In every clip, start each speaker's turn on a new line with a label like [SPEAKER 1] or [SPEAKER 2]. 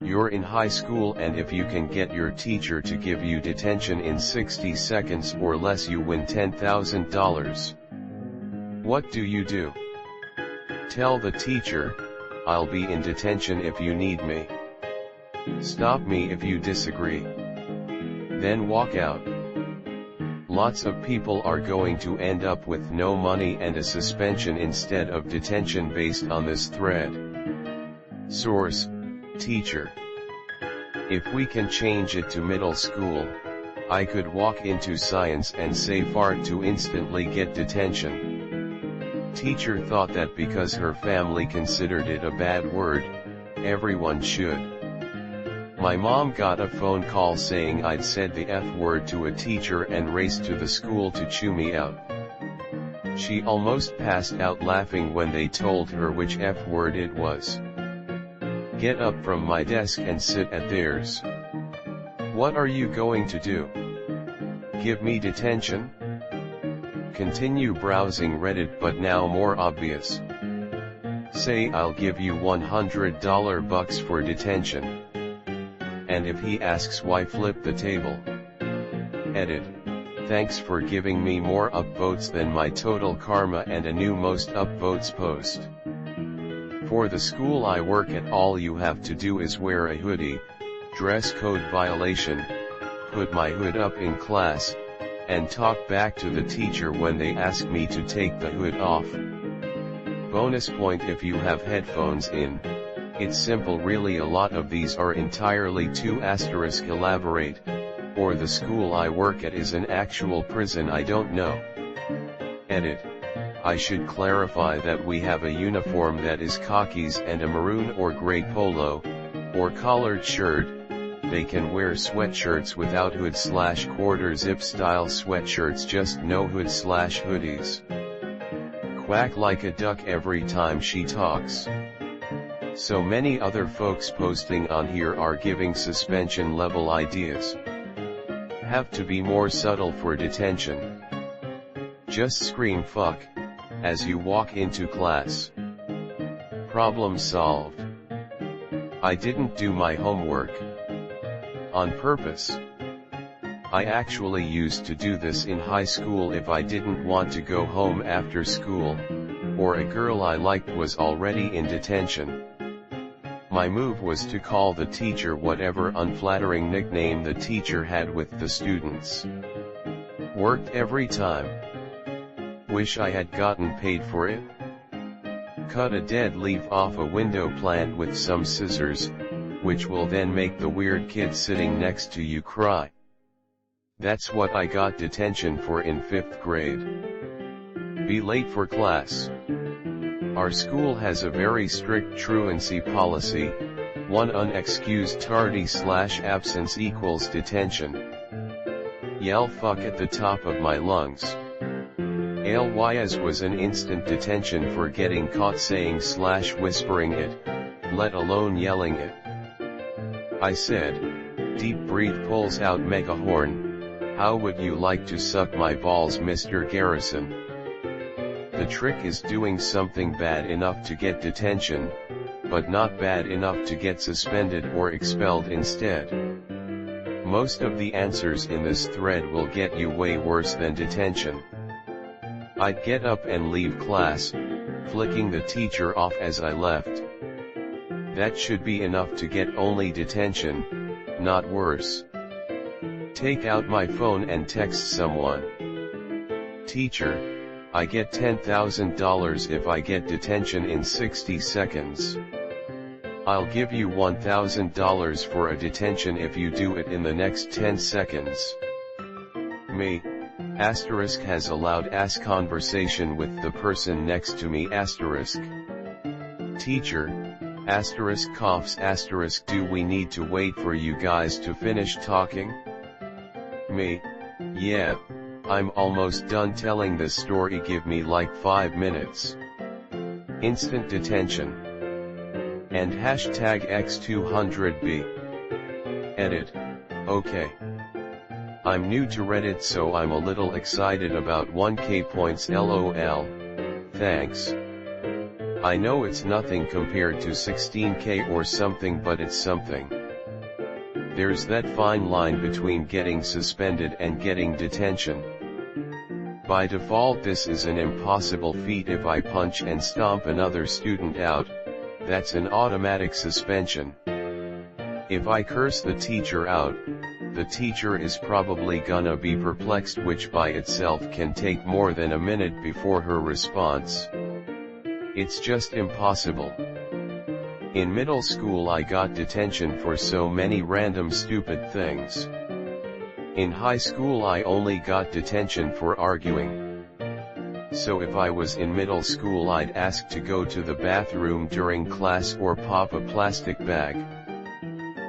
[SPEAKER 1] You're in high school, and if you can get your teacher to give you detention in 60 seconds or less, you win $10,000. What do? Tell the teacher, "I'll be in detention if you need me. Stop me if you disagree." Then walk out. Lots of people are going to end up with no money and a suspension instead of detention based on this thread. Source: teacher. If we can change it to middle school, I could walk into science and say fart to instantly get detention. Teacher thought that because her family considered it a bad word, everyone should. My mom got a phone call saying I'd said the F word to a teacher and raced to the school to chew me out. She almost passed out laughing when they told her which F word it was. Get up from my desk and sit at theirs. What are you going to do? Give me detention? Continue browsing Reddit, but now more obvious. Say I'll give you $100 for detention. And if he asks why, flip the table. Edit. Thanks for giving me more upvotes than my total karma and a new most upvotes post. For the school I work at, all you have to do is wear a hoodie. Dress code violation. Put my hood up in class, and talk back to the teacher when they ask me to take the hood off. Bonus point if you have headphones in. It's simple really, a lot of these are entirely to * elaborate, or the school I work at is an actual prison, I don't know. Edit. I should clarify that we have a uniform that is khakis and a maroon or gray polo, or collared shirt. They can wear sweatshirts without hood / quarter zip style sweatshirts, just no hood / hoodies. Quack like a duck every time she talks. So many other folks posting on here are giving suspension level ideas. Have to be more subtle for detention. Just scream fuck as you walk into class. Problem solved. I didn't do my homework. On purpose. I actually used to do this in high school if I didn't want to go home after school, or a girl I liked was already in detention. My move was to call the teacher whatever unflattering nickname the teacher had with the students. Worked every time. Wish I had gotten paid for it. Cut a dead leaf off a window plant with some scissors, which will then make the weird kid sitting next to you cry. That's what I got detention for in 5th grade. Be late for class. Our school has a very strict truancy policy. 1 unexcused tardy / absence equals detention. Yell fuck at the top of my lungs. ALYS was an instant detention for getting caught saying / whispering it, let alone yelling it. I said, deep breath, pulls out mega horn, how would you like to suck my balls, Mr. Garrison? The trick is doing something bad enough to get detention, but not bad enough to get suspended or expelled instead. Most of the answers in this thread will get you way worse than detention. I'd get up and leave class, flicking the teacher off as I left. That should be enough to get only detention, not worse. Take out my phone and text someone. Teacher, I get $10,000 if I get detention in 60 seconds. I'll give you $1,000 for a detention if you do it in the next 10 seconds. Me, * has allowed conversation with the person next to me *. Teacher, * coughs * do we need to wait for you guys to finish talking? Me, yeah. I'm almost done telling this story, give me like 5 minutes. Instant detention. And #X200B. Edit. Okay. I'm new to Reddit, so I'm a little excited about 1K points, lol. Thanks. I know it's nothing compared to 16K or something, but it's something. There's that fine line between getting suspended and getting detention. By default this is an impossible feat. If I punch and stomp another student out, that's an automatic suspension. If I curse the teacher out, the teacher is probably gonna be perplexed, which by itself can take more than a minute before her response. It's just impossible. In middle school I got detention for so many random stupid things. In high school I only got detention for arguing. So if I was in middle school I'd ask to go to the bathroom during class or pop a plastic bag.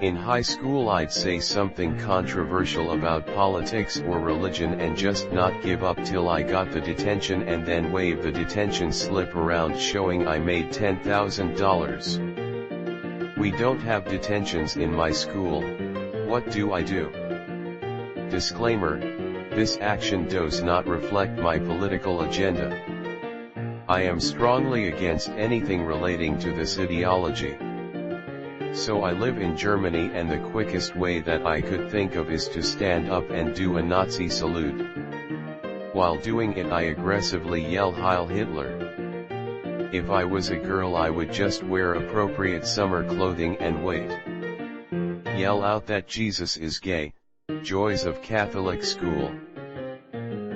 [SPEAKER 1] In high school I'd say something controversial about politics or religion and just not give up till I got the detention, and then wave the detention slip around showing I made $10,000. We don't have detentions in my school. What do I do? Disclaimer: this action does not reflect my political agenda. I am strongly against anything relating to this ideology. So I live in Germany, and the quickest way that I could think of is to stand up and do a Nazi salute. While doing it I aggressively yell Heil Hitler. If I was a girl I would just wear appropriate summer clothing and wait. Yell out that Jesus is gay. Joys of Catholic school.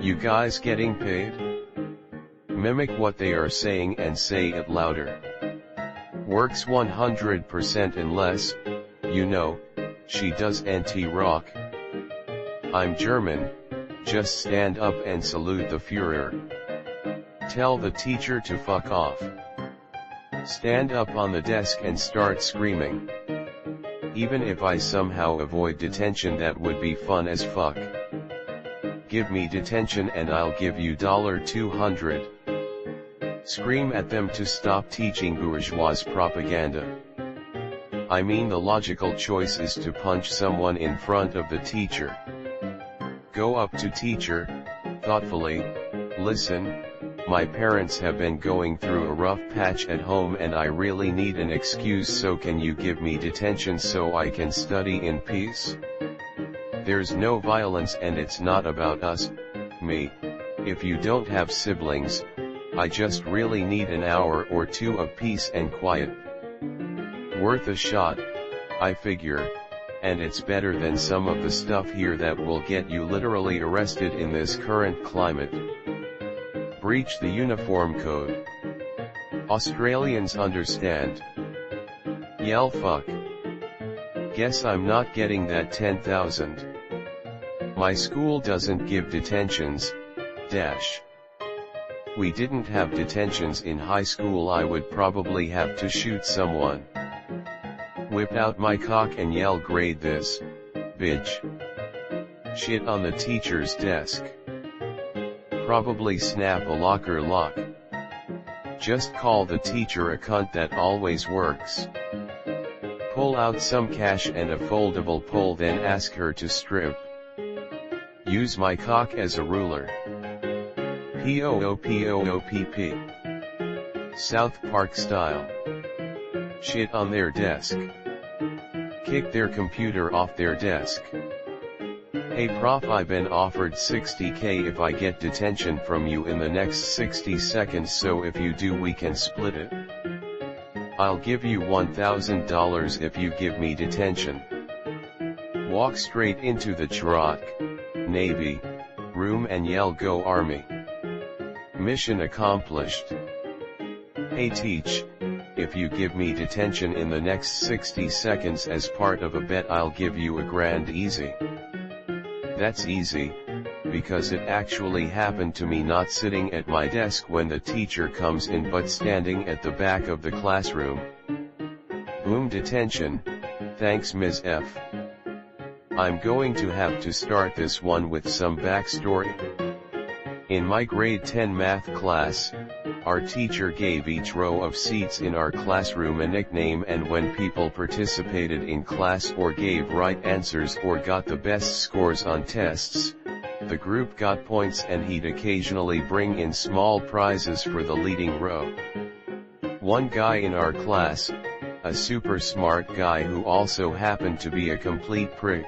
[SPEAKER 1] You guys getting paid? Mimic what they are saying and say it louder. Works 100% unless, you know, she does anti-rock. I'm German, just stand up and salute the Führer. Tell the teacher to fuck off. Stand up on the desk and start screaming. Even if I somehow avoid detention, that would be fun as fuck. Give me detention and I'll give you $200. Scream at them to stop teaching bourgeois propaganda. I mean, the logical choice is to punch someone in front of the teacher. Go up to teacher, thoughtfully, listen, my parents have been going through a rough patch at home and I really need an excuse, so can you give me detention so I can study in peace? There's no violence and it's not about us, me. If you don't have siblings, I just really need an hour or two of peace and quiet. Worth a shot, I figure, and it's better than some of the stuff here that will get you literally arrested in this current climate. Breach the uniform code. Australians understand. Yell fuck. Guess I'm not getting that 10,000. My school doesn't give detentions, dash. We didn't have detentions in high school. I would probably have to shoot someone. Whip out my cock and yell grade this, bitch. Shit on the teacher's desk. Probably snap a locker lock. Just call the teacher a cunt, that always works. Pull out some cash and a foldable pole, then ask her to strip. Use my cock as a ruler. POOPOOPP. South Park style. Shit on their desk. Kick their computer off their desk. Hey prof, I've been offered $60K if I get detention from you in the next 60 seconds, so if you do we can split it. I'll give you $1,000 if you give me detention. Walk straight into the truck, Navy, room and yell go Army. Mission accomplished. Hey teach, if you give me detention in the next 60 seconds as part of a bet, I'll give you $1,000 easy. That's easy, because it actually happened to me, not sitting at my desk when the teacher comes in but standing at the back of the classroom. Boom, detention, thanks Ms. F. I'm going to have to start this one with some backstory. In my grade 10 math class, our teacher gave each row of seats in our classroom a nickname, and when people participated in class or gave right answers or got the best scores on tests, the group got points, and he'd occasionally bring in small prizes for the leading row. One guy in our class, a super smart guy who also happened to be a complete prick,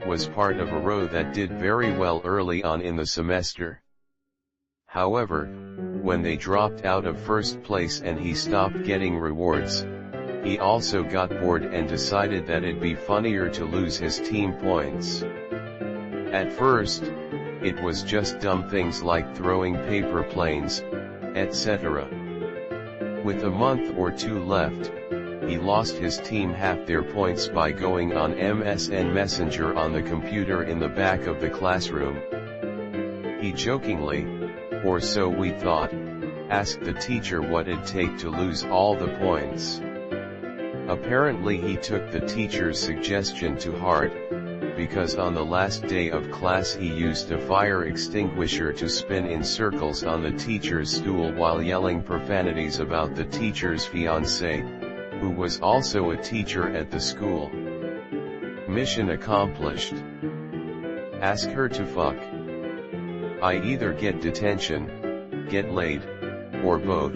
[SPEAKER 1] was part of a row that did very well early on in the semester. However, when they dropped out of first place and he stopped getting rewards, he also got bored and decided that it'd be funnier to lose his team points. At first, it was just dumb things like throwing paper planes, etc. With a month or two left, he lost his team half their points by going on MSN Messenger on the computer in the back of the classroom. He jokingly, or so we thought, asked the teacher what it'd take to lose all the points. Apparently he took the teacher's suggestion to heart, because on the last day of class he used a fire extinguisher to spin in circles on the teacher's stool while yelling profanities about the teacher's fiancée, who was also a teacher at the school. Mission accomplished. Ask her to fuck. I either get detention, get laid, or both.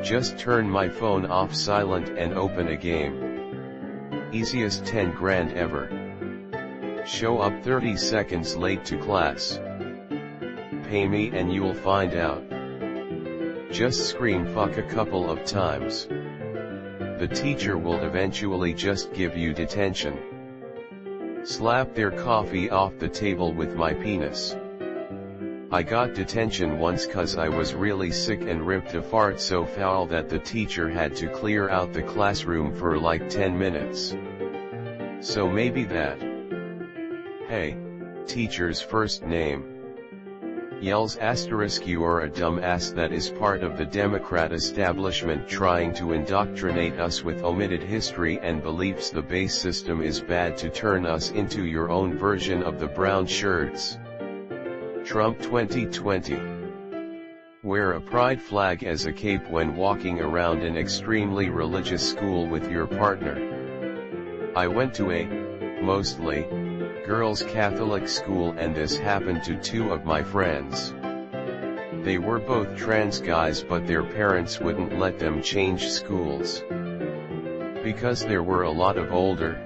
[SPEAKER 1] Just turn my phone off silent and open a game. Easiest 10 grand ever. Show up 30 seconds late to class. Pay me and you'll find out. Just scream fuck a couple of times. The teacher will eventually just give you detention. Slap their coffee off the table with my penis. I got detention once cause I was really sick and ripped a fart so foul that the teacher had to clear out the classroom for like 10 minutes. So maybe that. Hey, teacher's first name. Yells asterisk you're a dumbass. That is part of the Democrat establishment trying to indoctrinate us with omitted history and beliefs. The base system is bad to turn us into your own version of the brown shirts. Trump 2020. Wear a pride flag as a cape when walking around an extremely religious school with your partner. I went to a, mostly, girls' Catholic school and this happened to two of my friends. They were both trans guys but their parents wouldn't let them change schools. Because there were a lot of older,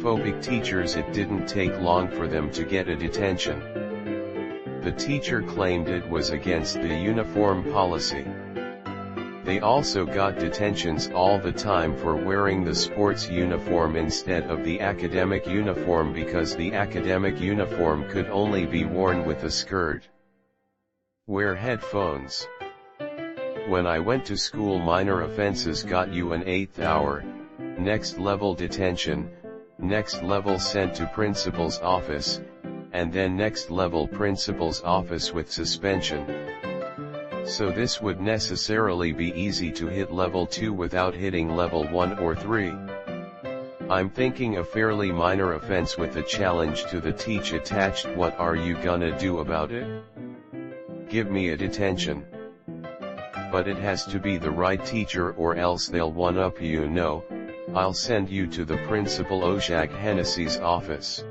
[SPEAKER 1] phobic teachers, it didn't take long for them to get a detention. The teacher claimed it was against the uniform policy. They also got detentions all the time for wearing the sports uniform instead of the academic uniform because the academic uniform could only be worn with a skirt. Wear headphones. When I went to school, minor offenses got you an 8th hour, next level detention, next level sent to principal's office, and then next level principal's office with suspension. So this would necessarily be easy to hit level 2 without hitting level 1 or 3. I'm thinking a fairly minor offense with a challenge to the teach attached. What are you gonna do about it? Give me a detention. But it has to be the right teacher or else they'll one-up you. No, I'll send you to the Principal Ojak Hennessy's office.